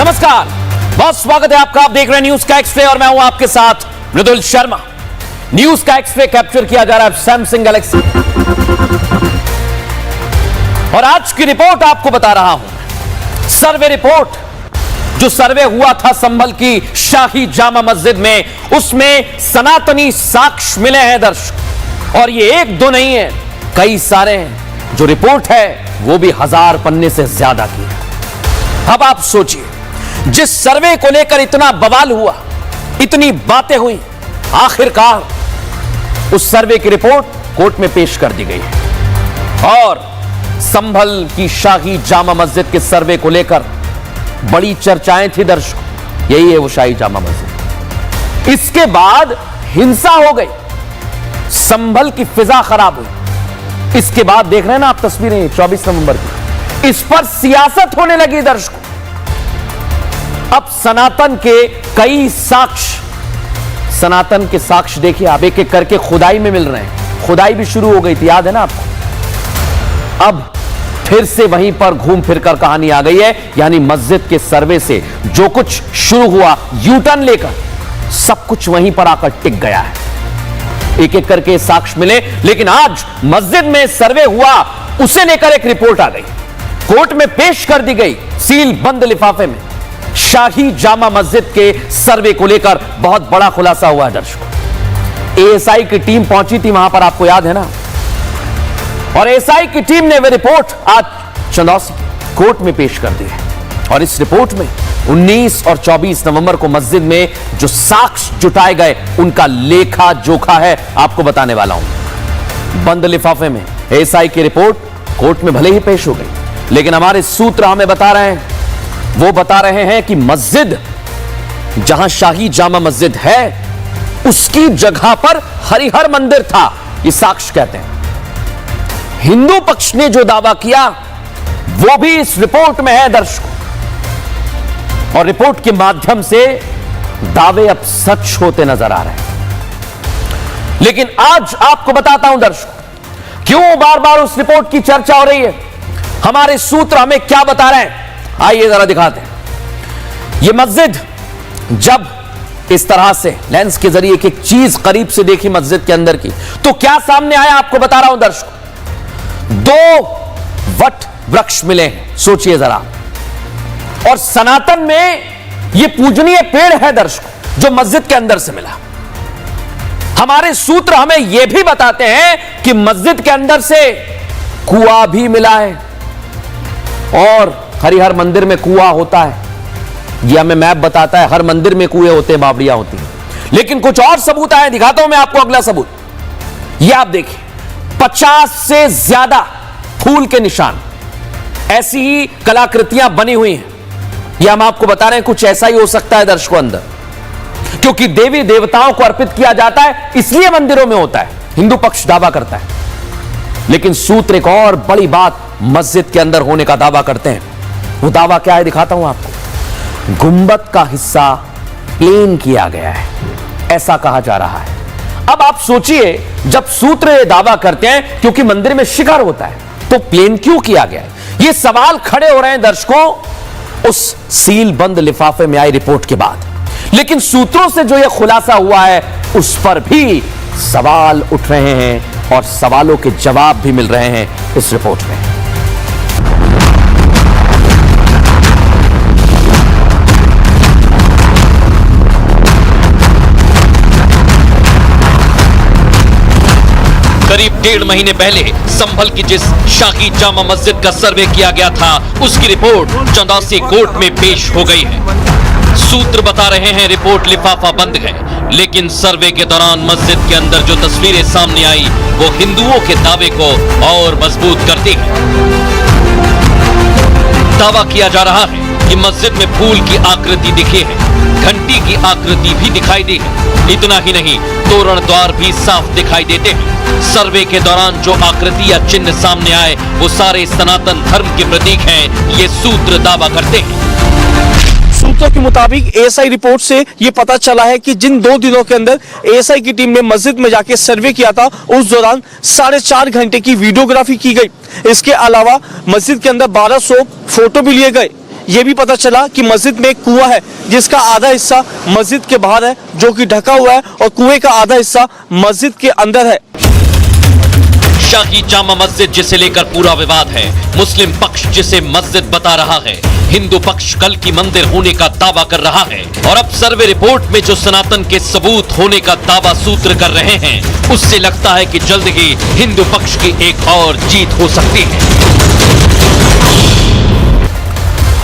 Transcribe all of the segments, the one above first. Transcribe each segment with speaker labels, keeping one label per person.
Speaker 1: नमस्कार, बहुत स्वागत है आपका। आप देख रहे हैं न्यूज का एक्सरे और मैं हूं आपके साथ मृदुल शर्मा। न्यूज का एक्सरे कैप्चर किया जा रहा है सैमसंग गैलेक्सी और आज की रिपोर्ट आपको बता रहा हूं। सर्वे रिपोर्ट, जो सर्वे हुआ था संभल की शाही जामा मस्जिद में, उसमें सनातनी साक्ष्य मिले हैं दर्शक। और ये एक दो नहीं है, कई सारे हैं। जो रिपोर्ट है वो भी 1000 पन्ने से ज्यादा की है। अब आप सोचिए, जिस सर्वे को लेकर इतना बवाल हुआ, इतनी बातें हुई, आखिरकार उस सर्वे की रिपोर्ट कोर्ट में पेश कर दी गई है। और संभल की शाही जामा मस्जिद के सर्वे को लेकर बड़ी चर्चाएं थी दर्शकों। यही है वो शाही जामा मस्जिद। इसके बाद हिंसा हो गई, संभल की फिजा खराब हुई। इसके बाद देख रहे हैं ना आप तस्वीरें 24 नवंबर की, इस पर सियासत होने लगी दर्शकों। अब सनातन के कई साक्ष्य, सनातन के साक्ष्य देखिए आप, एक एक करके खुदाई में मिल रहे हैं। खुदाई भी शुरू हो गई थी, याद है ना आपको। अब फिर से वहीं पर घूम फिरकर कहानी आ गई है, यानी मस्जिद के सर्वे से जो कुछ शुरू हुआ यू टर्न लेकर, सब कुछ वहीं पर आकर टिक गया है। एक एक करके साक्ष्य मिले, लेकिन आज मस्जिद में सर्वे हुआ, उसे लेकर एक रिपोर्ट आ गई, कोर्ट में पेश कर दी गई सील बंद लिफाफे में। शाही जामा मस्जिद के सर्वे को लेकर बहुत बड़ा खुलासा हुआ है दर्शकों। एएसआई की टीम पहुंची थी वहां पर, आपको याद है ना। और एएसआई की टीम ने वह रिपोर्ट आज चंदौसी कोर्ट में पेश कर दी है। और इस रिपोर्ट में 19 और 24 नवंबर को मस्जिद में जो साक्ष्य जुटाए गए, उनका लेखा जोखा है, आपको बताने वाला हूं। बंद लिफाफे में एएसआई की रिपोर्ट कोर्ट में भले ही पेश हो गई, लेकिन हमारे सूत्र हमें बता रहे हैं, वो बता रहे हैं कि मस्जिद, जहां शाही जामा मस्जिद है, उसकी जगह पर हरिहर मंदिर था। ये साक्ष्य कहते हैं। हिंदू पक्ष ने जो दावा किया वो भी इस रिपोर्ट में है दर्शकों। और रिपोर्ट के माध्यम से दावे अब सच होते नजर आ रहे हैं। लेकिन आज आपको बताता हूं दर्शकों, क्यों बार बार उस रिपोर्ट की चर्चा हो रही है, हमारे सूत्र हमें क्या बता रहे हैं। आइए जरा दिखाते हैं। यह मस्जिद जब इस तरह से लेंस के जरिए एक एक चीज करीब से देखी मस्जिद के अंदर की, तो क्या सामने आया आपको बता रहा हूं दर्शकों। 2 वट वृक्ष मिले हैं, सोचिए जरा। और सनातन में यह पूजनीय पेड़ है दर्शकों, जो मस्जिद के अंदर से मिला। हमारे सूत्र हमें यह भी बताते हैं कि मस्जिद के अंदर से कुआं भी मिला है। और हरिहर मंदिर में कुआं होता है, यह हमें मैप बताता है। हर मंदिर में कुएं होते हैं, बावड़ियां होती हैं। लेकिन कुछ और सबूत आए, दिखाता हूं मैं आपको अगला सबूत। यह आप देखिए, 50 से ज्यादा फूल के निशान, ऐसी ही कलाकृतियां बनी हुई हैं। यह हम आपको बता रहे हैं, कुछ ऐसा ही हो सकता है दर्शकों अंदर, क्योंकि देवी देवताओं को अर्पित किया जाता है, इसलिए मंदिरों में होता है, हिंदू पक्ष दावा करता है। लेकिन सूत्र एक और बड़ी बात मस्जिद के अंदर होने का दावा करते हैं। वो दावा क्या है, दिखाता हूं आपको। गुंबद का हिस्सा प्लेन किया गया है, ऐसा कहा जा रहा है। अब आप सोचिए, जब सूत्र ये दावा करते हैं क्योंकि मंदिर में शिखर होता है, तो प्लेन क्यों किया गया है? ये सवाल खड़े हो रहे हैं दर्शकों उस सील बंद लिफाफे में आई रिपोर्ट के बाद। लेकिन सूत्रों से जो यह खुलासा हुआ है, उस पर भी सवाल उठ रहे हैं और सवालों के जवाब भी मिल रहे हैं इस रिपोर्ट में।
Speaker 2: करीब 1.5 महीने पहले संभल की जिस शाही जामा मस्जिद का सर्वे किया गया था, उसकी रिपोर्ट चंदौसी कोर्ट में पेश हो गई है। सूत्र बता रहे हैं रिपोर्ट लिफाफा बंद है, लेकिन सर्वे के दौरान मस्जिद के अंदर जो तस्वीरें सामने आई, वो हिंदुओं के दावे को और मजबूत करती है। दावा किया जा रहा है कि मस्जिद में फूल की आकृति दिखी है, घंटी की आकृति भी दिखाई दी है। इतना ही नहीं, तोरण द्वार भी साफ दिखाई देते हैं। सर्वे के दौरान जो आकृति या चिन्ह सामने आए, वो सारे सनातन धर्म के प्रतीक हैं, ये सूत्र दावा करते हैं।
Speaker 3: सूत्रों के मुताबिक एएसआई रिपोर्ट से ये पता चला है कि जिन 2 दिनों के अंदर एएसआई की टीम ने मस्जिद में जाके सर्वे किया था, उस दौरान 4.5 घंटे की वीडियोग्राफी की गई। इसके अलावा मस्जिद के अंदर 1200 फोटो भी लिए गए। ये भी पता चला कि मस्जिद में एक कुआं है जिसका आधा हिस्सा मस्जिद के बाहर है जो कि ढका हुआ है और कुएं का आधा हिस्सा मस्जिद के अंदर है।
Speaker 2: शाही जामा मस्जिद जिसे लेकर पूरा विवाद है, मुस्लिम पक्ष जिसे मस्जिद बता रहा है, हिंदू पक्ष कल की मंदिर होने का दावा कर रहा है और अब सर्वे रिपोर्ट में जो सनातन के सबूत होने का दावा सूत्र कर रहे हैं, उससे लगता है कि जल्द ही हिंदू पक्ष की एक और जीत हो सकती है।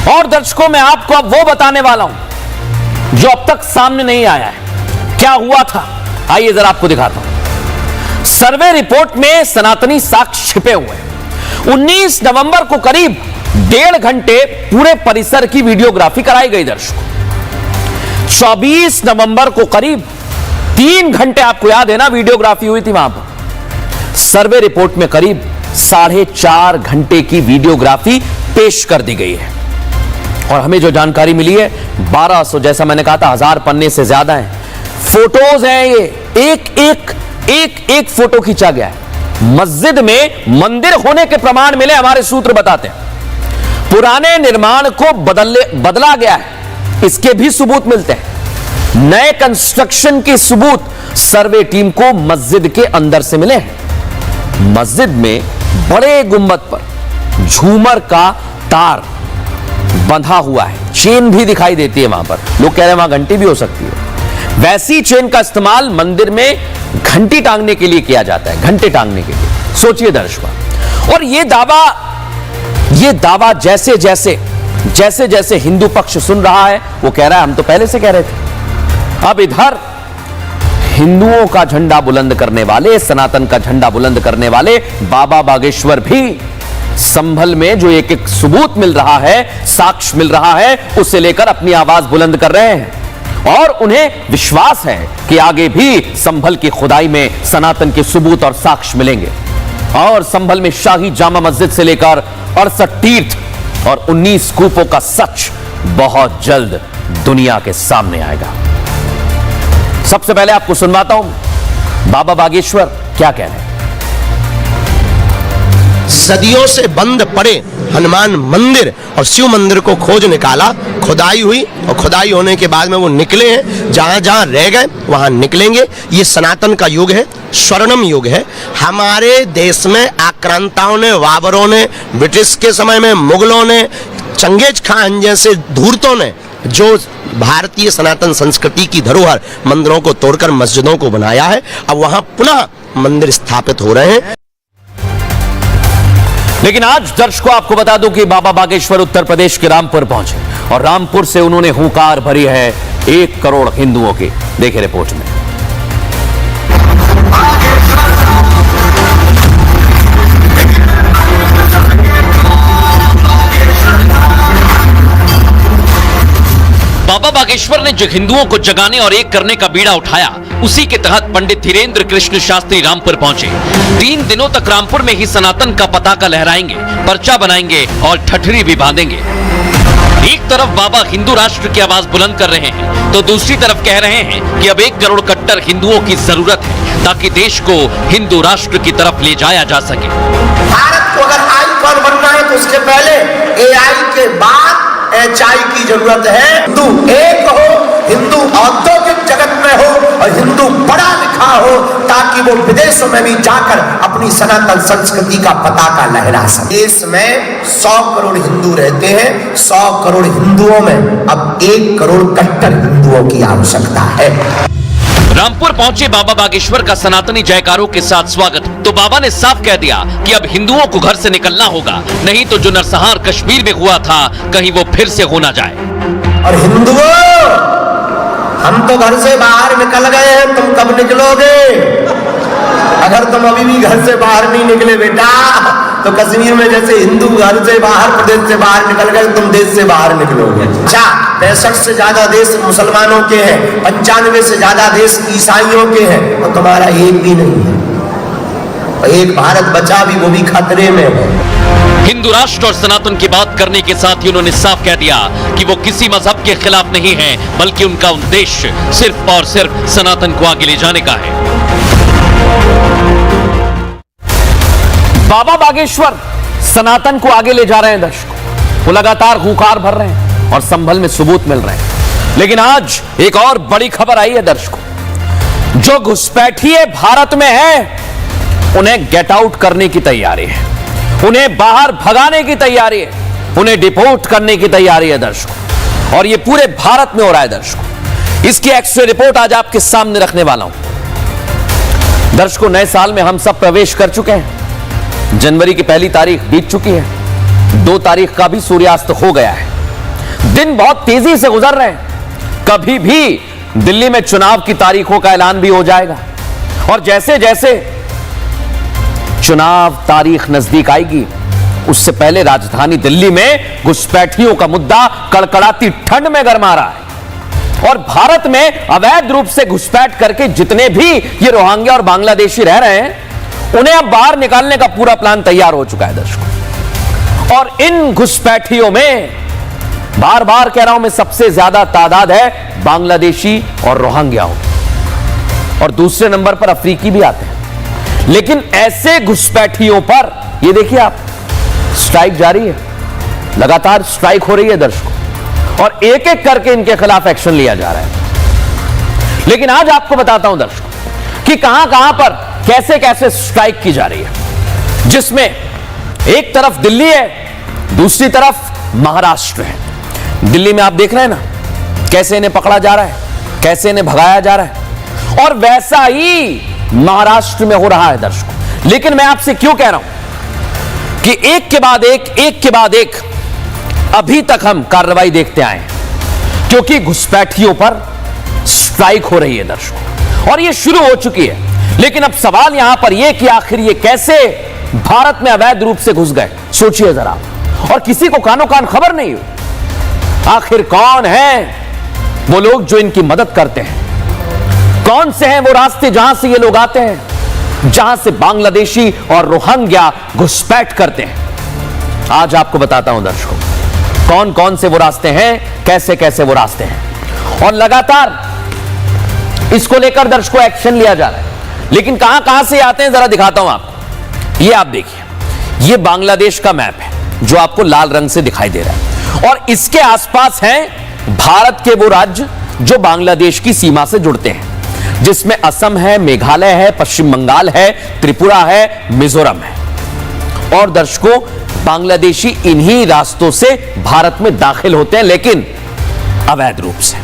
Speaker 1: और दर्शकों, मैं आपको अब वो बताने वाला हूं जो अब तक सामने नहीं आया है। क्या हुआ था, आइए जरा आपको दिखाता हूं। सर्वे रिपोर्ट में सनातनी साक्ष्य छिपे हुए हैं। 19 नवंबर को करीब 1.5 घंटे पूरे परिसर की वीडियोग्राफी कराई गई दर्शकों। 24 नवंबर को करीब 3 घंटे, आपको याद है ना, वीडियोग्राफी हुई थी वहां पर। सर्वे रिपोर्ट में करीब 4.5 घंटे की वीडियोग्राफी पेश कर दी गई है और हमें जो जानकारी मिली है 1200, जैसा मैंने कहा था, 1000 पन्ने से ज्यादा है। फोटोज हैं, ये एक फोटो खींचा गया है। मस्जिद में मंदिर होने के प्रमाण मिले, हमारे सूत्र बताते हैं। पुराने निर्माण को बदला गया है, इसके भी सबूत मिलते हैं। नए कंस्ट्रक्शन के सबूत सर्वे टीम को मस्जिद के अंदर से मिले हैं। मस्जिद में बड़े गुंबद पर झूमर का तार बंधा हुआ है, चेन भी दिखाई देती है वहां पर। लोग कह रहे हैं वहां घंटी भी हो सकती है। वैसी चेन का इस्तेमाल मंदिर में घंटी टांगने के लिए किया जाता है, घंटे टांगने के लिए। सोचिए दर्शकों, और ये दावा जैसे जैसे हिंदू पक्ष सुन रहा है, वो कह रहा है हम तो पहले से कह रहे थे। अब इधर हिंदुओं का झंडा बुलंद करने वाले, सनातन का झंडा बुलंद करने वाले बाबा बागेश्वर भी संभल में जो एक सबूत मिल रहा है, साक्ष्य मिल रहा है, उसे लेकर अपनी आवाज बुलंद कर रहे हैं और उन्हें विश्वास है कि आगे भी संभल की खुदाई में सनातन के सबूत और साक्ष्य मिलेंगे और संभल में शाही जामा मस्जिद से लेकर 68 तीर्थ और 19 कूपों का सच बहुत जल्द दुनिया के सामने आएगा। सबसे पहले आपको सुनवाता हूं बाबा बागेश्वर क्या कह रहे हैं।
Speaker 4: सदियों से बंद पड़े हनुमान मंदिर और शिव मंदिर को खोज निकाला, खुदाई हुई और खुदाई होने के बाद में वो निकले हैं। जहां जहां रह गए वहां निकलेंगे। ये सनातन का युग है, स्वर्णिम युग है। हमारे देश में आक्रांताओं ने, बाबरों ने, ब्रिटिश के समय में मुगलों ने, चंगेज खान जैसे धूर्तों ने जो भारतीय सनातन संस्कृति की धरोहर मंदिरों को तोड़कर मस्जिदों को बनाया है, अब वहां पुनः मंदिर स्थापित हो रहे हैं।
Speaker 1: लेकिन आज दर्शकों आपको बता दूं कि बाबा बागेश्वर उत्तर प्रदेश के रामपुर पहुंचे और रामपुर से उन्होंने हुंकार भरी है 1 करोड़ हिंदुओं की। देखिए रिपोर्ट में।
Speaker 2: बाबा बागेश्वर ने जो हिंदुओं को जगाने और एक करने का बीड़ा उठाया, उसी के तहत पंडित धीरेन्द्र कृष्ण शास्त्री रामपुर पहुंचे। 3 दिनों तक रामपुर में ही सनातन का पताका लहराएंगे, पर्चा बनाएंगे और ठठरी भी बांधेंगे। एक तरफ बाबा हिंदू राष्ट्र की आवाज बुलंद कर रहे हैं, तो दूसरी तरफ कह रहे हैं कि अब 1 करोड़ कट्टर हिंदुओं की जरूरत है ताकि देश को हिंदू राष्ट्र की तरफ ले जाया जा सके।
Speaker 5: भारत को अगर आईकॉन बनना है तो उसके पहले एआई के बाद एचआई की जरूरत है। हिंदू एक हो, हिंदू औद्योगिक जगत में हो और हिंदू पढ़ा लिखा हो, ताकि वो विदेशों में भी जाकर अपनी सनातन संस्कृति का पताका लहरा सके। देश में 100 करोड़ हिंदू रहते हैं। 100 करोड़ हिंदुओं में अब 1 करोड़ कट्टर हिंदुओं की आवश्यकता है।
Speaker 2: रामपुर पहुंचे बाबा बागेश्वर का सनातनी जयकारों के साथ स्वागत। तो बाबा ने साफ कह दिया कि अब हिंदुओं को घर से निकलना होगा, नहीं तो जो नरसंहार कश्मीर में हुआ था कहीं वो फिर से हो ना जाए।
Speaker 5: और हिंदुओं, हम तो घर से बाहर निकल गए हैं, तुम कब निकलोगे? अगर तुम अभी भी घर से बाहर नहीं निकले बेटा, तो कश्मीर में जैसे हिंदू घर से बाहर, प्रदेश से बाहर निकल गए, तुम देश से बाहर निकलोगे। अच्छा, 65 से ज्यादा देश मुसलमानों के हैं, 95 से ज्यादा देश ईसाइयों के हैं, और तुम्हारा एक भी नहीं है। और एक भारत बचा भी, वो भी खतरे में है।
Speaker 2: हिंदू राष्ट्र और सनातन की बात करने के साथ ही उन्होंने साफ कह दिया कि वो किसी मजहब के खिलाफ नहीं है, बल्कि उनका उद्देश्य सिर्फ और सिर्फ सनातन को आगे ले जाने का है। बाबा बागेश्वर सनातन को आगे ले जा रहे हैं दर्शकों।
Speaker 1: वो लगातार हुंकार भर रहे हैं और संभल में सबूत मिल रहे हैं। लेकिन आज एक और बड़ी खबर आई है दर्शकों, जो घुसपैठिए भारत में है उन्हें गेट आउट करने की तैयारी है, उन्हें बाहर भगाने की तैयारी है, उन्हें डिपोर्ट करने की तैयारी है दर्शकों। और ये पूरे भारत में हो रहा है दर्शकों। इसकी एक्स-रे रिपोर्ट आज आपके सामने रखने वाला हूं। दर्शकों, नए साल में हम सब प्रवेश कर चुके हैं। जनवरी की पहली तारीख बीत चुकी है, 2 तारीख का भी सूर्यास्त हो गया है। दिन बहुत तेजी से गुजर रहे हैं। कभी भी दिल्ली में चुनाव की तारीखों का ऐलान भी हो जाएगा और जैसे जैसे चुनाव तारीख नजदीक आएगी उससे पहले राजधानी दिल्ली में घुसपैठियों का मुद्दा कड़कड़ाती ठंड में गरमा रहा है। और भारत में अवैध रूप से घुसपैठ करके जितने भी ये रोहिंग्या और बांग्लादेशी रह रहे हैं उन्हें अब बाहर निकालने का पूरा प्लान तैयार हो चुका है दर्शकों। और इन घुसपैठियों में बार बार कह रहा हूं मैं, सबसे ज्यादा तादाद है बांग्लादेशी और रोहिंग्याओं, और दूसरे नंबर पर अफ्रीकी भी आते हैं। लेकिन ऐसे घुसपैठियों पर ये देखिए आप, स्ट्राइक जारी है, लगातार स्ट्राइक हो रही है दर्शकों, और एक एक करके इनके खिलाफ एक्शन लिया जा रहा है। लेकिन आज आपको बताता हूं दर्शकों कि कहां कहां पर कैसे कैसे स्ट्राइक की जा रही है, जिसमें एक तरफ दिल्ली है, दूसरी तरफ महाराष्ट्र है। दिल्ली में आप देख रहे हैं ना कैसे इन्हें पकड़ा जा रहा है, कैसे इन्हें भगाया जा रहा है, और वैसा ही महाराष्ट्र में हो रहा है दर्शकों। लेकिन मैं आपसे क्यों कह रहा हूं कि एक के बाद एक अभी तक हम कार्रवाई देखते आए हैं, क्योंकि घुसपैठियों पर स्ट्राइक हो रही है दर्शकों, और यह शुरू हो चुकी है। लेकिन अब सवाल यहां पर यह कि आखिर ये कैसे भारत में अवैध रूप से घुस गए, सोचिए जरा। और किसी को कानो कान खबर नहीं हुई आखिर कौन है वो लोग जो इनकी मदद करते हैं, कौन से हैं वो रास्ते जहां से ये लोग आते हैं, जहां से बांग्लादेशी और रोहिंग्या घुसपैठ करते हैं। आज आपको बताता हूं दर्शकों कौन कौन से वो रास्ते हैं, कैसे कैसे वो रास्ते हैं, और लगातार इसको लेकर दर्शकों एक्शन लिया जा रहा है। लेकिन कहां कहां से आते हैं जरा दिखाता हूं आपको। ये आप देखिए, ये बांग्लादेश का मैप है जो आपको लाल रंग से दिखाई दे रहा है, और इसके आसपास हैं भारत के वो राज्य जो बांग्लादेश की सीमा से जुड़ते हैं, जिसमें असम है, मेघालय है, पश्चिम बंगाल है, त्रिपुरा है, मिजोरम है। और दर्शकों, बांग्लादेशी इन्हीं रास्तों से भारत में दाखिल होते हैं, लेकिन अवैध रूप से।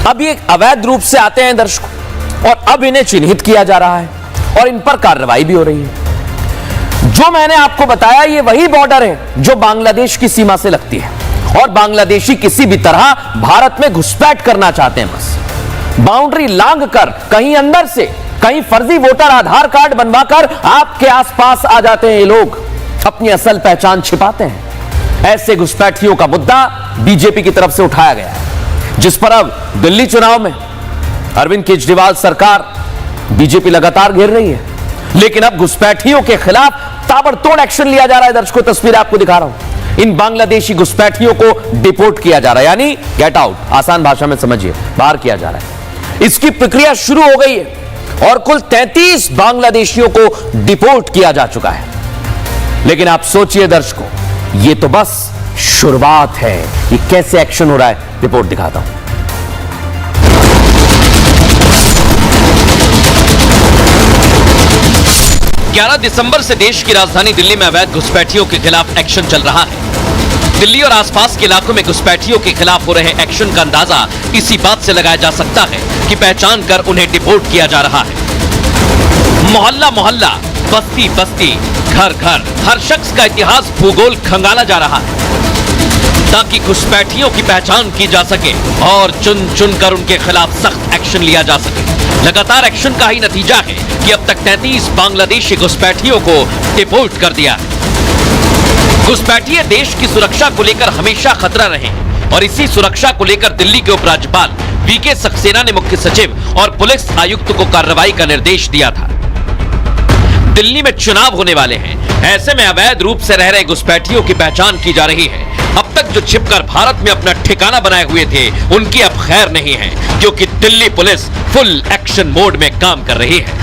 Speaker 1: अब ये अवैध रूप से आते हैं दर्शकों, और अब इन्हें चिन्हित किया जा रहा है और इन पर कार्रवाई भी हो रही है। जो मैंने आपको बताया ये वही बॉर्डर है जो बांग्लादेश की सीमा से लगती है, और बांग्लादेशी किसी भी तरह भारत में घुसपैठ करना चाहते हैं। बस बाउंड्री लांघ कर कहीं अंदर से, कहीं फर्जी वोटर आधार कार्ड बनवाकर आपके आसपास आ जाते हैं। ये लोग अपनी असल पहचान छिपाते हैं। ऐसे घुसपैठियों का मुद्दा बीजेपी की तरफ से उठाया गया है, जिस पर अब दिल्ली चुनाव में अरविंद केजरीवाल सरकार बीजेपी लगातार घेर रही है। लेकिन अब घुसपैठियों के खिलाफ ताबड़तोड़ एक्शन लिया जा रहा है दर्शकों। तस्वीर आपको दिखा रहा हूं, इन बांग्लादेशी घुसपैठियों को डिपोर्ट किया जा रहा है, यानी गेट आउट, आसान भाषा में समझिए, बाहर किया जा रहा है। इसकी प्रक्रिया शुरू हो गई है और कुल 33 बांग्लादेशियों को डिपोर्ट किया जा चुका है। लेकिन आप सोचिए दर्शकों, ये तो बस शुरुआत है। ये कैसे एक्शन हो रहा है, रिपोर्ट दिखाता हूं।
Speaker 2: 11 दिसंबर से देश की राजधानी दिल्ली में अवैध घुसपैठियों के खिलाफ एक्शन चल रहा है। दिल्ली और आसपास के इलाकों में घुसपैठियों के खिलाफ हो रहे एक्शन का अंदाजा इसी बात से लगाया जा सकता है कि पहचान कर उन्हें डिपोर्ट किया जा रहा है। मोहल्ला मोहल्ला, बस्ती बस्ती, घर घर, हर शख्स का इतिहास भूगोल खंगाला जा रहा है ताकि घुसपैठियों की पहचान की जा सके और चुन चुन कर उनके खिलाफ सख्त एक्शन लिया जा सके। लगातार एक्शन का ही नतीजा है कि अब तक 33 बांग्लादेशी घुसपैठियों को डिपोर्ट कर दिया है। घुसपैठिए देश की सुरक्षा को लेकर हमेशा खतरा रहे और इसी सुरक्षा को लेकर दिल्ली के उपराज्यपाल वीके सक्सेना ने मुख्य सचिव और पुलिस आयुक्त को कार्रवाई का निर्देश दिया था। दिल्ली में चुनाव होने वाले हैं, ऐसे में अवैध रूप से रह रहे घुसपैठियों की पहचान की जा रही है। अब तक जो छिपकर भारत में अपना ठिकाना बनाए हुए थे उनकी अब खैर नहीं है, क्योंकि Delhi police full action mode में काम कर रही है।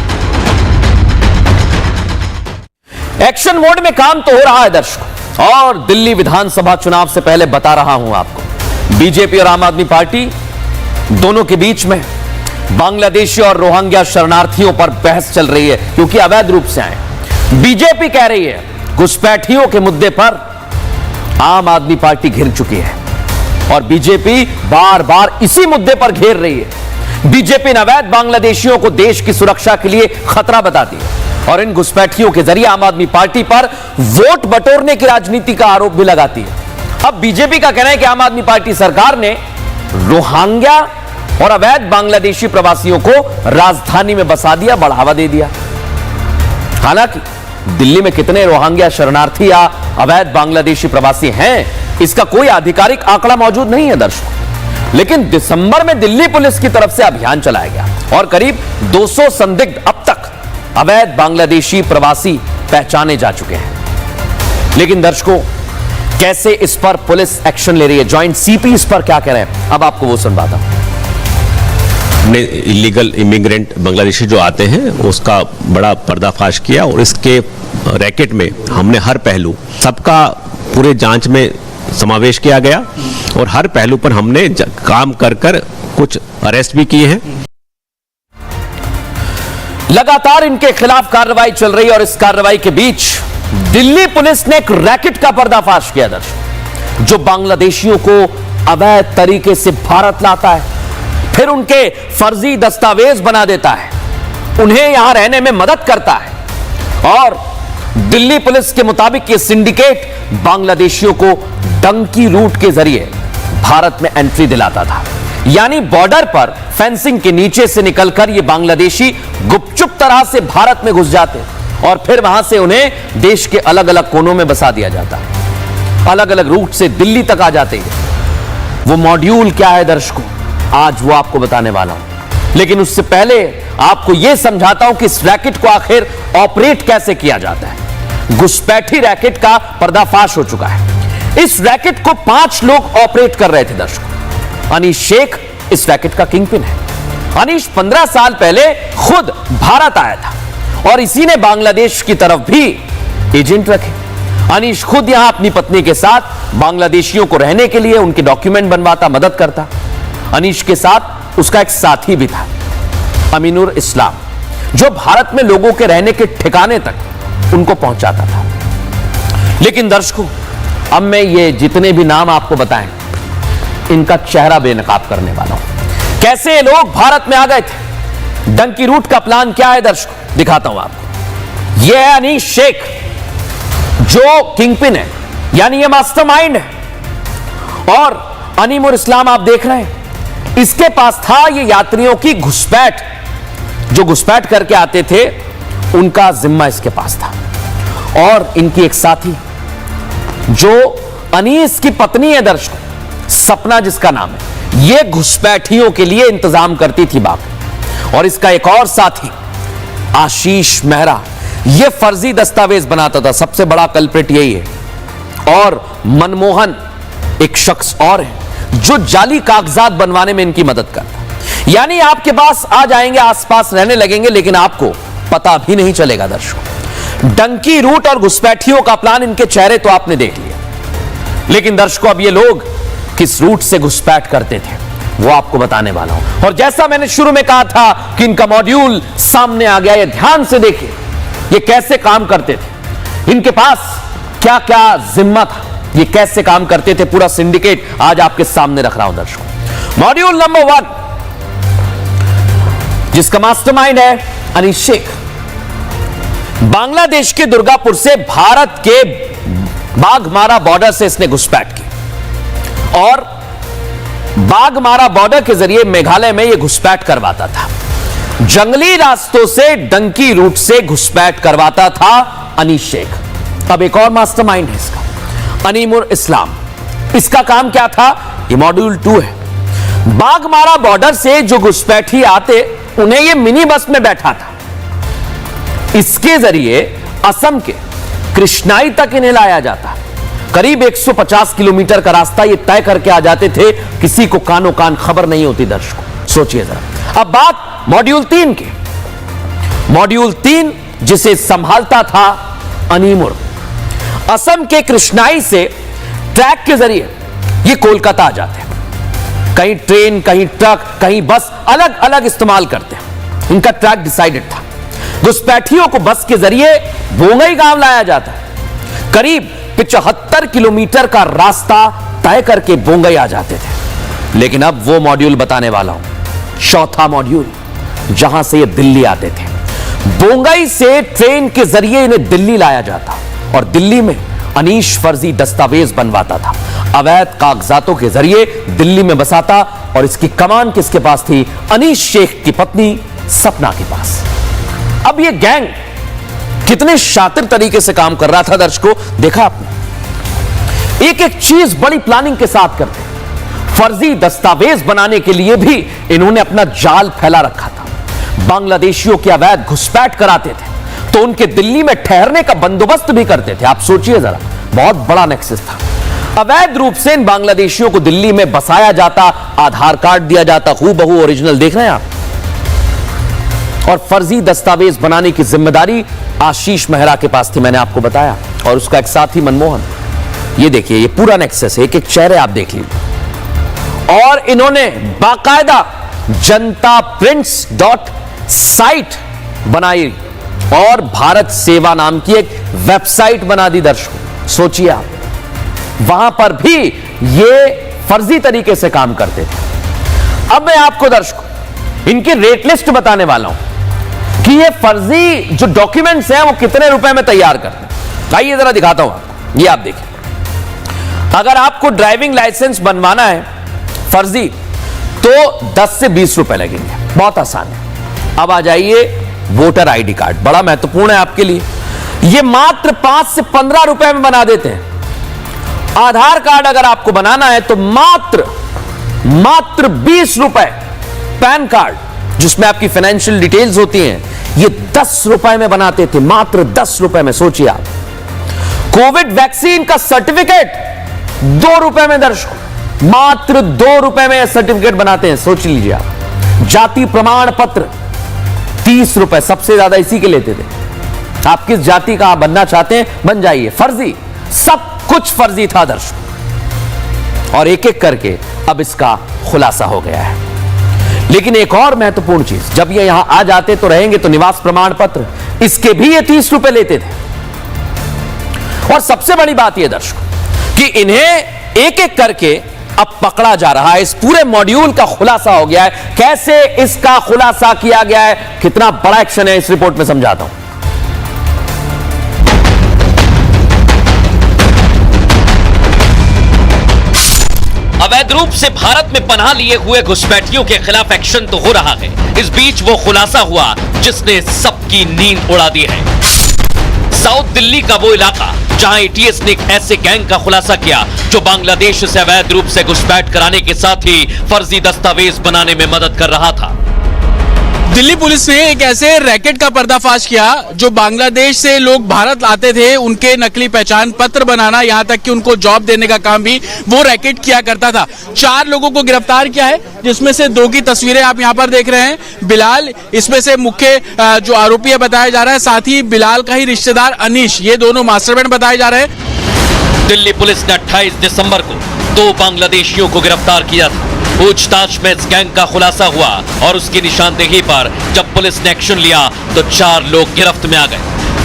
Speaker 1: एक्शन मोड में काम तो हो रहा है दर्शकों, और दिल्ली विधानसभा चुनाव से पहले बता रहा हूं आपको, बीजेपी और आम आदमी पार्टी दोनों के बीच में बांग्लादेशी और रोहिंग्या शरणार्थियों पर बहस चल रही है, क्योंकि अवैध रूप से आए। बीजेपी कह रही है घुसपैठियों के मुद्दे पर आम आदमी पार्टी घिर चुकी है और बीजेपी बार बार इसी मुद्दे पर घेर रही है। बीजेपी ने अवैध बांग्लादेशियों को देश की सुरक्षा के लिए खतरा बताती है और इन घुसपैठियों के जरिए आम आदमी पार्टी पर वोट बटोरने की राजनीति का आरोप भी लगाती है। अब बीजेपी का कहना है कि आम आदमी पार्टी सरकार ने रोहिंग्या और अवैध बांग्लादेशी प्रवासियों को राजधानी में बसा दिया, बढ़ावा दे दिया। हालांकि दिल्ली में कितने रोहिंग्या शरणार्थी या अवैध बांग्लादेशी प्रवासी हैं, इसका कोई आधिकारिक आंकड़ा मौजूद नहीं है दर्शकों। लेकिन दिसंबर में दिल्ली पुलिस की तरफ से अभियान चलाया गया और करीब 200 संदिग्ध अब तक अवैध बांग्लादेशी प्रवासी पहचाने जा चुके हैं। लेकिन दर्शकों, कैसे इस पर पुलिस एक्शन ले रही है, जॉइंट सीपी इस पर क्या कह रहे हैं, अब आपको वो सुनवाता हूं।
Speaker 6: हमने इलीगल इमिग्रेंट बांग्लादेशी जो आते हैं उसका बड़ा पर्दाफाश किया और इसके रैकेट में हमने हर पहलू सबका पूरे जांच में समावेश किया गया और हर पहलू पर हमने काम कर कुछ अरेस्ट भी किए हैं।
Speaker 1: लगातार इनके खिलाफ कार्रवाई चल रही है और इस कार्रवाई के बीच दिल्ली पुलिस ने एक रैकेट का पर्दाफाश किया दर्शकों, जो बांग्लादेशियों को अवैध तरीके से भारत लाता है, फिर उनके फर्जी दस्तावेज बना देता है, उन्हें यहां रहने में मदद करता है और दिल्ली पुलिस के मुताबिक यह सिंडिकेट बांग्लादेशियों को डंकी रूट के जरिए भारत में एंट्री दिलाता था। यानी बॉर्डर पर फेंसिंग के नीचे से निकलकर ये बांग्लादेशी गुपचुप तरह से भारत में घुस जाते और फिर वहां से उन्हें देश के अलग अलग कोनों में बसा दिया जाता, अलग अलग रूट से दिल्ली तक आ जाते हैं। वो मॉड्यूल क्या है दर्शकों, आज वो आपको बताने वाला हूं। लेकिन उससे पहले आपको यह समझाता हूं कि इस रैकेट को आखिर ऑपरेट कैसे किया जाता है। घुसपैठी रैकेट का पर्दाफाश हो चुका है। इस रैकेट को 5 लोग ऑपरेट कर रहे थे दर्शकों। अनीश शेख इस रैकेट का किंगपिन है। अनीश 15 साल पहले खुद भारत आया था और इसी ने बांग्लादेश की तरफ भी एजेंट रखे। अनीश खुद यहां अपनी पत्नी के साथ बांग्लादेशियों को रहने के लिए उनके डॉक्यूमेंट बनवाता, मदद करता। अनीश के साथ उसका एक साथी भी था, अमीनुर इस्लाम, जो भारत में लोगों के रहने के ठिकाने तक उनको पहुंचाता था। लेकिन दर्शकों, अब मैं ये जितने भी नाम आपको बताएं, इनका चेहरा बेनकाब करने वाला हूं। कैसे ये लोग भारत में आ गए थे, डंकी रूट का प्लान क्या है दर्शकों, दिखाता हूं आपको। यह है अनीश शेख, जो किंगपिन है, यानी ये मास्टरमाइंड है। और अनीमुर इस्लाम आप देख रहे हैं, इसके पास था ये यात्रियों की घुसपैठ, जो घुसपैठ करके आते थे उनका जिम्मा इसके पास था। और इनकी एक साथी जो अनीस की पत्नी है दर्शकों, सपना जिसका नाम है, ये घुसपैठियों के लिए इंतजाम करती थी बाप। और इसका एक और साथी आशीष मेहरा, ये फर्जी दस्तावेज बनाता था, सबसे बड़ा कल्प्रिट यही है। और मनमोहन एक शख्स और है जो जाली कागजात बनवाने में इनकी मदद करता। यानी आपके पास आ जाएंगे, आसपास रहने लगेंगे, लेकिन आपको पता भी नहीं चलेगा दर्शकों। डंकी रूट और घुसपैठियों का प्लान, इनके चेहरे तो आपने देख लिया। लेकिन दर्शकों, अब ये लोग किस रूट से घुसपैठ करते थे वो आपको बताने वाला हूं। और जैसा मैंने शुरू में कहा था कि इनका मॉड्यूल सामने आ गया, ये ध्यान से देखिए ये कैसे काम करते थे, इनके पास क्या क्या जिम्मा था, ये कैसे काम करते थे, पूरा सिंडिकेट आज आपके सामने रख रहा हूं दर्शकों। मॉड्यूल नंबर 1, जिसका मास्टरमाइंड है अनीश शेख, बांग्लादेश के दुर्गापुर से भारत के बाघमारा बॉर्डर से इसने घुसपैठ की और बाघमारा बॉर्डर के जरिए मेघालय में यह घुसपैठ करवाता था। जंगली रास्तों से डंकी रूट से घुसपैठ करवाता था अनीश शेख। अब एक और मास्टरमाइंड है इसका, अनीमुर इस्लाम। इसका काम क्या था, ये मॉड्यूल 2 है। बाघमारा बॉर्डर से जो घुसपैठी आते उन्हें ये मिनी बस में बैठा था, इसके जरिए असम के कृष्णाई तक इन्हें लाया जाता। करीब 150 किलोमीटर का रास्ता ये तय करके आ जाते थे, किसी को कानो कान खबर नहीं होती दर्शकों। सोचिए जरा। अब बात मॉड्यूल 3 की। मॉड्यूल 3 जिसे संभालता था अनीमुर। असम के कृष्णाई से ट्रैक के जरिए ये कोलकाता आ जाते हैं। कहीं ट्रेन, कहीं ट्रक, कहीं बस, अलग अलग इस्तेमाल करते हैं। इनका ट्रैक डिसाइडेड था। घुसपैठियों को बस के जरिए बोंगई गांव लाया जाता है। करीब 75 किलोमीटर का रास्ता तय करके बोंगई आ जाते थे। लेकिन अब वो मॉड्यूल बताने वाला हूं, चौथा मॉड्यूल, जहां से ये दिल्ली आते थे। बोंगई से ट्रेन के जरिए इन्हें दिल्ली लाया जाता और दिल्ली में अनीश फर्जी दस्तावेज बनवाता था, अवैध कागजातों के जरिए दिल्ली में बसाता। और इसकी कमान किसके पास थी? अनीश शेख की पत्नी सपना के पास। अब ये गैंग कितने शातिर तरीके से काम कर रहा था दर्शकों, देखा आपने। एक एक चीज बड़ी प्लानिंग के साथ करते। फर्जी दस्तावेज बनाने के लिए भी इन्होंने अपना जाल फैला रखा था। बांग्लादेशियों की अवैध घुसपैठ कराते थे तो उनके दिल्ली में ठहरने का बंदोबस्त भी करते थे। आप सोचिए जरा, बहुत बड़ा नेक्सस था। अवैध रूप से इन बांग्लादेशियों को दिल्ली में बसाया जाता, आधार कार्ड दिया जाता, हूबहू ओरिजिनल, देख रहे हैं आप। और फर्जी दस्तावेज बनाने की जिम्मेदारी आशीष मेहरा के पास थी, मैंने आपको बताया, और उसका एक साथी मनमोहन। ये देखिए, ये पूरा नेक्सस है, एक एक चेहरे आप देख लीजिए। और इन्होंने बाकायदा जनता प्रिंट्स साइट बनाई और भारत सेवा नाम की एक वेबसाइट बना दी दर्शकों। सोचिए आप, वहां पर भी ये फर्जी तरीके से काम करते थे। अब मैं आपको दर्शकों इनकी रेट लिस्ट बताने वाला हूं कि ये फर्जी जो डॉक्यूमेंट्स हैं वो कितने रुपए में तैयार करते हैं। आइए जरा दिखाता हूं आपको, ये आप देखिए। अगर आपको ड्राइविंग लाइसेंस बनवाना है फर्जी तो 10 से 20 रुपए लगेंगे, बहुत आसान है। अब आ जाइए वोटर आईडी कार्ड, बड़ा महत्वपूर्ण है आपके लिए। यह मात्र 5 से 15 रुपए में बना देते हैं। आधार कार्ड अगर आपको बनाना है तो मात्र 20 रुपए। पैन कार्ड जिसमें आपकी फाइनेंशियल डिटेल्स होती हैं, ये 10 रुपए में बनाते थे, मात्र 10 रुपए में। सोचिए आप। कोविड वैक्सीन का सर्टिफिकेट 2 रुपए में दर्शकों, मात्र 2 रुपए में सर्टिफिकेट बनाते हैं, सोच लीजिए आप। जाति प्रमाण पत्र 30 रुपए, सबसे ज्यादा इसी के लेते थे। आप किस जाति का बनना चाहते हैं बन जाइए, फर्जी, सब कुछ फर्जी था दर्शकों। और एक एक करके अब इसका खुलासा हो गया है। लेकिन एक और महत्वपूर्ण चीज, जब ये यहां आ जाते तो रहेंगे तो निवास प्रमाण पत्र, इसके भी ये 30 रुपए लेते थे। और सबसे बड़ी बात यह दर्शकों कि इन्हें एक एक करके अब पकड़ा जा रहा है। इस पूरे मॉड्यूल का खुलासा हो गया है। कैसे इसका खुलासा किया गया है, कितना बड़ा एक्शन है, इस रिपोर्ट में समझाता हूं।
Speaker 2: अवैध रूप से भारत में पनाह लिए हुए घुसपैठियों के खिलाफ एक्शन तो हो रहा है, इस बीच वो खुलासा हुआ जिसने सबकी नींद उड़ा दी है। साउथ दिल्ली का वो इलाका जहां एटीएस ने एक ऐसे गैंग का खुलासा किया जो बांग्लादेश से अवैध रूप से घुसपैठ कराने के साथ ही फर्जी दस्तावेज बनाने में मदद कर रहा था।
Speaker 7: दिल्ली पुलिस ने एक ऐसे रैकेट का पर्दाफाश किया जो बांग्लादेश से लोग भारत आते थे, उनके नकली पहचान पत्र बनाना, यहां तक कि उनको जॉब देने का काम भी वो रैकेट किया करता था। 4 लोगों को गिरफ्तार किया है, जिसमें से 2 की तस्वीरें आप यहां पर देख रहे हैं। बिलाल इसमें से मुख्य जो आरोपी है बताया जा रहा है, साथ ही बिलाल का ही रिश्तेदार अनीश, ये दोनों मास्टरमाइंड बताए जा रहे हैं।
Speaker 2: दिल्ली पुलिस ने 28 दिसंबर को 2 बांग्लादेशियों को गिरफ्तार किया था। पूछताछ में इस गैंग का खुलासा हुआ और उसकी निशानदेही पर जब पुलिस ने एक्शन लिया तो 4 लोग गिरफ्त में आ गए,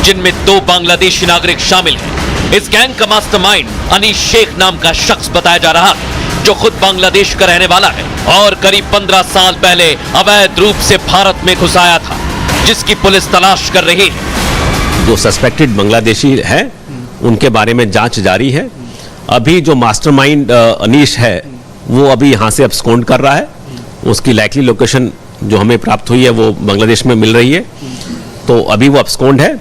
Speaker 2: जिनमें 2 बांग्लादेशी नागरिक शामिल हैं। इस गैंग का मास्टरमाइंड अनीश शेख नाम का शख्स बताया जा रहा है, जो खुद बांग्लादेश का रहने वाला है और करीब 15 साल पहले अवैध रूप से भारत में घुस आया था, जिसकी पुलिस तलाश कर रही है।
Speaker 6: जो सस्पेक्टेड बांग्लादेशी है उनके बारे में जांच जारी है। अभी जो मास्टरमाइंड अनीश है वो अभी यहाँ से अब्सकॉन्ड कर रहा है। उसकी लाइकली लोकेशन जो हमें प्राप्त हुई है वो बांग्लादेश में मिल रही है, तो अभी वो अब्सकॉन्ड है।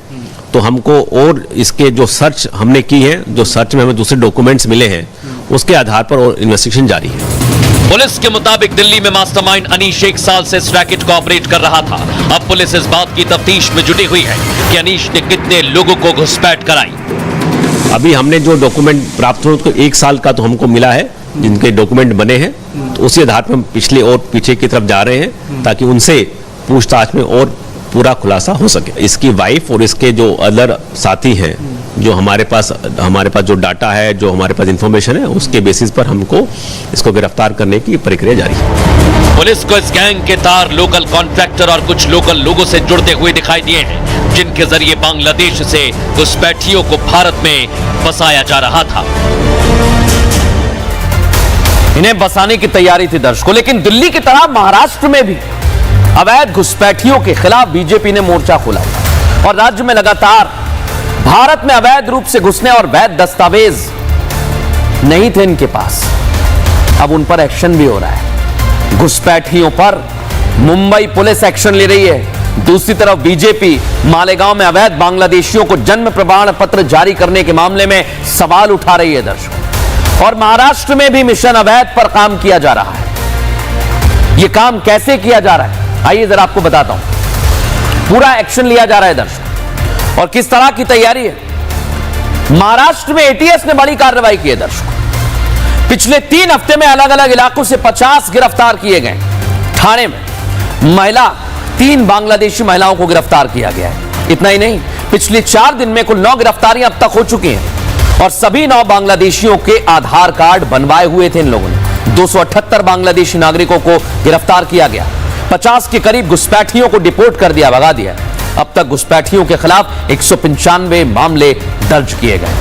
Speaker 6: तो हमको और इसके जो सर्च हमने की है, जो सर्च में हमें दूसरे डॉक्यूमेंट्स मिले हैं, उसके आधार पर और इन्वेस्टिगेशन जारी है।
Speaker 2: पुलिस के मुताबिक दिल्ली में मास्टरमाइंड अनीश 1 साल से इस रैकेट को ऑपरेट कर रहा था। अब पुलिस इस बात की तफ्तीश में जुटी हुई है कि अनीश ने कितने लोगों को घुसपैठ कराई।
Speaker 6: अभी हमने जो डॉक्यूमेंट प्राप्त हुए, 1 साल का तो हमको मिला है, जिनके डॉक्यूमेंट बने हैं, तो उसी आधार पर हम पिछले और पीछे की तरफ जा रहे हैं ताकि उनसे पूछताछ में और पूरा खुलासा हो सके। इसकी वाइफ और इसके जो अदर साथी हैं जो हमारे पास जो डाटा है, जो हमारे पास इंफॉर्मेशन है, उसके बेसिस पर हमको इसको गिरफ्तार करने की प्रक्रिया जारी है।
Speaker 2: पुलिस को इस गैंग के तार लोकल कॉन्ट्रैक्टर और कुछ लोकल लोगों से जुड़ते हुए दिखाई दिए हैं, जिनके जरिए बांग्लादेश से घुसपैठियों को भारत में बसाया जा रहा था।
Speaker 1: इन्हें बसाने की तैयारी थी दर्शकों, लेकिन दिल्ली की तरह महाराष्ट्र में भी अवैध घुसपैठियों के खिलाफ बीजेपी ने मोर्चा खोला और राज्य में लगातार भारत में अवैध रूप से घुसने और वैध दस्तावेज नहीं थे इनके पास, अब उन पर एक्शन भी हो रहा है। घुसपैठियों पर मुंबई पुलिस एक्शन ले रही है। दूसरी तरफ बीजेपी मालेगांव में अवैध बांग्लादेशियों को जन्म प्रमाण पत्र जारी करने के मामले में सवाल उठा रही है दर्शकों। और महाराष्ट्र में भी मिशन अवैध पर काम किया जा रहा है। यह काम कैसे किया जा रहा है, आइए जरा आपको बताता हूं। पूरा एक्शन लिया जा रहा है दर्शकों, और किस तरह की तैयारी है। महाराष्ट्र में एटीएस ने बड़ी कार्रवाई की है दर्शकों। पिछले 3 हफ्ते में अलग अलग इलाकों से 50 गिरफ्तार किए गए। ठाणे में 3 बांग्लादेशी महिलाओं को गिरफ्तार किया गया है। इतना ही नहीं, पिछले 4 दिन में कुल 9 गिरफ्तारियां अब तक हो चुकी हैं, और सभी 9 बांग्लादेशियों के आधार कार्ड बनवाए हुए थे इन लोगों ने। 278 बांग्लादेशी नागरिकों को गिरफ्तार किया गया। 50 के करीब घुसपैठियों को डिपोर्ट कर दिया, भगा दिया। अब तक घुसपैठियों के खिलाफ 195 मामले दर्ज किए गए।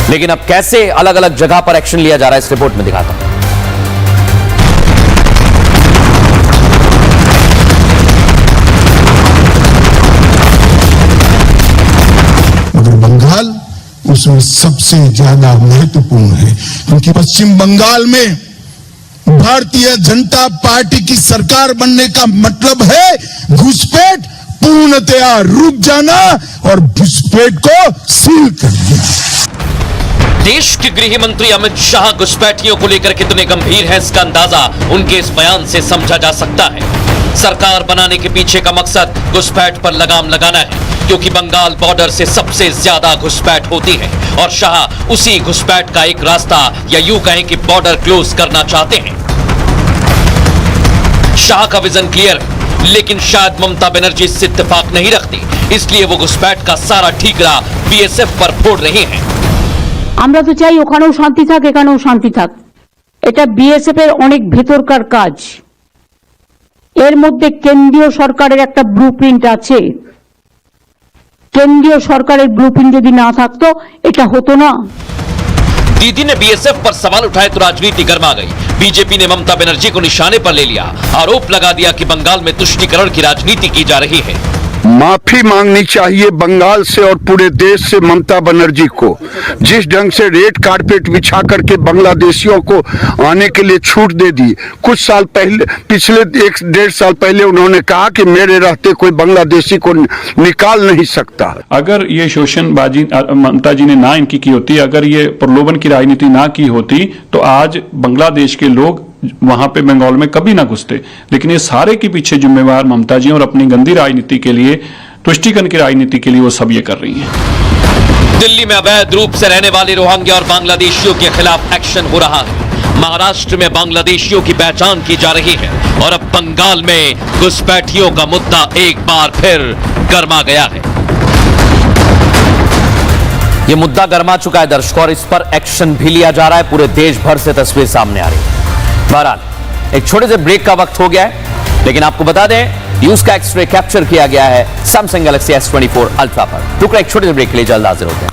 Speaker 1: लेकिन अब कैसे अलग अलग जगह पर एक्शन लिया जा रहा है, इस रिपोर्ट में दिखाता हूं।
Speaker 8: मगर बंगाल उसमें सबसे ज्यादा महत्वपूर्ण है, क्योंकि पश्चिम बंगाल में भारतीय जनता पार्टी की सरकार बनने का मतलब है घुसपैठ पूर्णतया रुक जाना और घुसपैठ को सील कर देना।
Speaker 2: देश के गृह मंत्री अमित शाह घुसपैठियों को लेकर कितने गंभीर हैं, इसका अंदाजा उनके इस बयान से समझा जा सकता है। सरकार बनाने के पीछे का मकसद घुसपैठ पर लगाम लगाना है, क्योंकि बंगाल बॉर्डर से सबसे ज्यादा घुसपैठ होती है और शाह उसी घुसपैठ का एक रास्ता, या यूं कहें कि बॉर्डर क्लोज करना चाहते हैं। शाह का विजन क्लियर है, लेकिन शायद ममता बनर्जी इससे इत्तेफाक नहीं रखती, इसलिए वो घुसपैठ का सारा ठीकरा बीएसएफ पर फोड़ रहे हैं।
Speaker 9: আমরা তো চাই ওখানেও শান্তি থাক, এখানেও শান্তি থাক। এটা বিএসএফ এর অনেক ভেতরকার কাজ। এর মধ্যে কেন্দ্রীয় সরকারের একটা ব্লুপ্রিন্ট আছে। কেন্দ্রীয় সরকারের ব্লুপ্রিন্ট যদি না থাকতো এটা হতো না।
Speaker 2: दीदी ने बीएसएफ पर सवाल उठाए तो राजनीति गर्मा गई। बीजेपी ने ममता बनर्जी को निशाने पर ले लिया, आरोप लगा दिया कि बंगाल में तुष्टीकरण की राजनीति की जा रही है।
Speaker 8: माफी मांगनी चाहिए बंगाल से और पूरे देश से ममता बनर्जी को। जिस ढंग से रेड कारपेट बिछा करके बांग्लादेशियों को आने के लिए छूट दे दी, कुछ साल पहले, पिछले 1-1.5 साल पहले उन्होंने कहा कि मेरे रहते कोई बांग्लादेशी को निकाल नहीं सकता।
Speaker 10: अगर ये शोषणबाजी ममता जी ने ना इनकी की होती, अगर ये प्रलोभन की राजनीति ना की होती, तो आज बांग्लादेश के लोग वहां पे बंगाल में कभी ना घुसते। लेकिन ये सारे के पीछे जिम्मेवार ममता जी और अपनी गंदी राजनीति के लिए, तुष्टीकरण की राजनीति के लिए वो सब ये कर रही हैं।
Speaker 2: दिल्ली में अवैध रूप से रहने वाले रोहिंग्या और बांग्लादेशियों के खिलाफ एक्शन हो रहा है। महाराष्ट्र में बांग्लादेशियों की पहचान की जा रही है, और अब बंगाल में घुसपैठियों का मुद्दा एक बार फिर गर्मा गया है।
Speaker 1: यह मुद्दा गर्मा चुका है दर्शकों, और इस पर एक्शन भी लिया जा रहा है। पूरे देश भर से तस्वीर सामने आ रही है। बहरहाल एक छोटे से ब्रेक का वक्त हो गया है, लेकिन आपको बता दें यूज का एक्सरे कैप्चर किया गया है सैमसंग गैलेक्सी S24 अल्ट्रा पर। रुकना एक छोटे से ब्रेक के लिए, जल्द हाजिर होते हैं।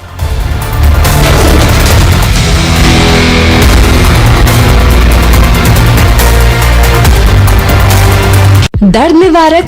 Speaker 11: दर्द निवारक